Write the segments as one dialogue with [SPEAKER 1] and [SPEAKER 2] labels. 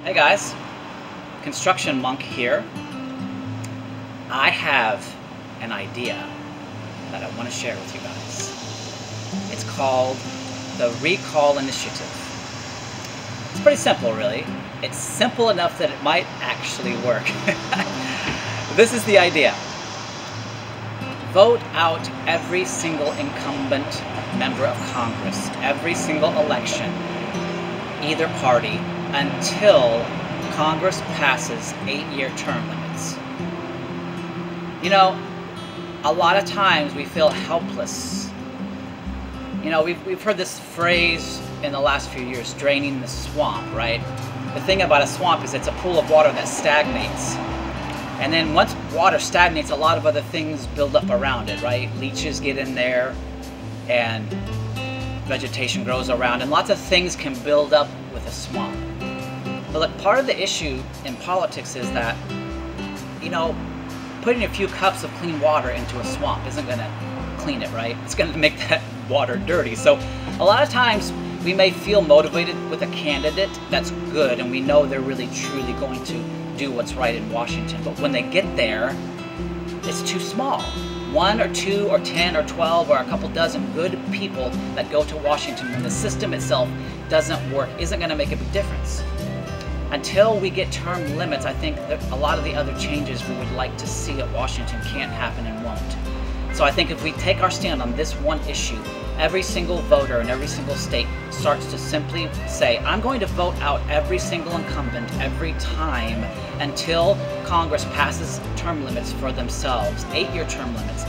[SPEAKER 1] Hey guys, Construction Monk here. I have an idea that I want to share with you guys. It's called the Recall Initiative. It's pretty simple, really. It's simple enough that it might actually work. This is the idea. Vote out every single incumbent member of Congress, every single election, either party, until Congress passes 8-year term limits. You know, a lot of times we feel helpless. You know, we've heard this phrase in the last few years, draining the swamp, right? The thing about a swamp is it's a pool of water that stagnates. And then once water stagnates, a lot of other things build up around it, right? Leeches get in there and vegetation grows around, and lots of things can build up with a swamp. But look, part of the issue in politics is that, you know, putting a few cups of clean water into a swamp isn't going to clean it, right? It's going to make that water dirty. So a lot of times we may feel motivated with a candidate that's good and we know they're really truly going to do what's right in Washington, but when they get there, it's too small. 1 or 2 or 10 or 12 or a couple dozen good people that go to Washington when the system itself doesn't work isn't going to make a big difference. Until we get term limits, I think that a lot of the other changes we would like to see at Washington can't happen and won't. So I think if we take our stand on this one issue, every single voter in every single state starts to simply say, I'm going to vote out every single incumbent every time until Congress passes term limits for themselves, 8-year term limits.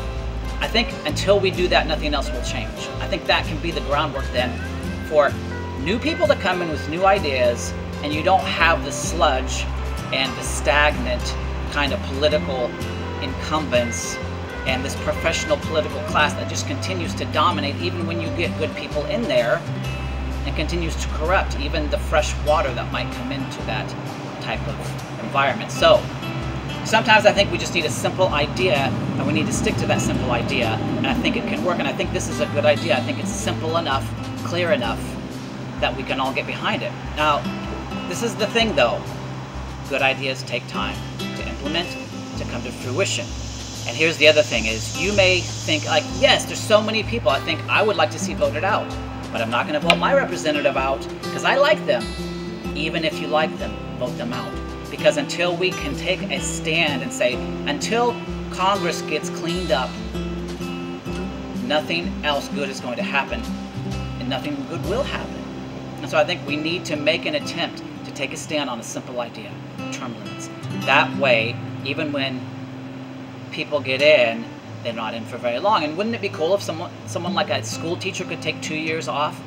[SPEAKER 1] I think until we do that, nothing else will change. I think that can be the groundwork then for new people to come in with new ideas, and you don't have the sludge and the stagnant kind of political incumbents and this professional political class that just continues to dominate even when you get good people in there and continues to corrupt even the fresh water that might come into that type of environment. So sometimes I think we just need a simple idea and we need to stick to that simple idea, and I think it can work, and I think this is a good idea. I think it's simple enough, clear enough that we can all get behind it. Now, this is the thing though, good ideas take time to implement, to come to fruition. And here's the other thing is, you may think like, yes, there's so many people I think I would like to see voted out, but I'm not going to vote my representative out because I like them. Even if you like them, vote them out. Because until we can take a stand and say, until Congress gets cleaned up, nothing else good is going to happen and nothing good will happen. And so I think we need to make an attempt to take a stand on a simple idea, term limits. That way, even when people get in, they're not in for very long. And wouldn't it be cool if someone like a school teacher could take 2 years off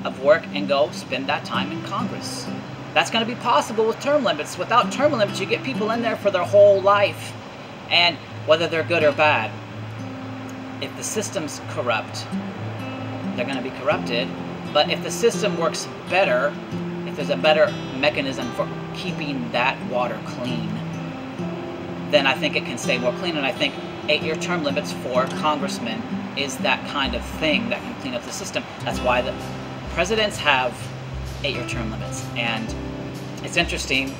[SPEAKER 1] of work and go spend that time in Congress? That's going to be possible with term limits. Without term limits, you get people in there for their whole life, and whether they're good or bad. If the system's corrupt, they're going to be corrupted. But if the system works better, if there's a better mechanism for keeping that water clean, then I think it can stay more clean. And I think 8-year term limits for congressmen is that kind of thing that can clean up the system. That's why the presidents have 8-year term limits. And it's interesting,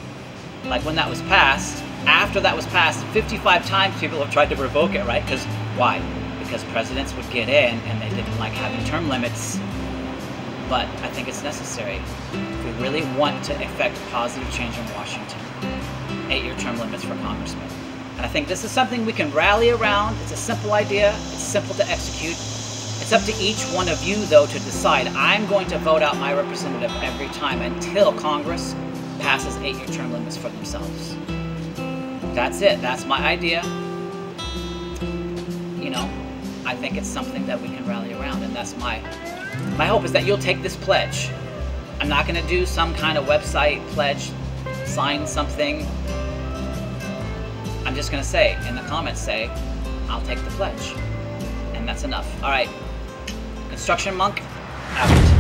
[SPEAKER 1] like when that was passed, after that was passed, 55 times people have tried to revoke it, right? Because why? Because presidents would get in and they didn't like having term limits. But I think it's necessary. If we really want to effect positive change in Washington, 8-year term limits for congressmen. And I think this is something we can rally around. It's a simple idea. It's simple to execute. It's up to each one of you, though, to decide, I'm going to vote out my representative every time until Congress passes 8-year term limits for themselves. That's it. That's my idea. You know, I think it's something that we can rally around, and that's my hope is that you'll take this pledge. I'm not going to do some kind of website pledge, sign something. I'm just going to say, in the comments say, I'll take the pledge. And that's enough. All right. Construction Monk, out.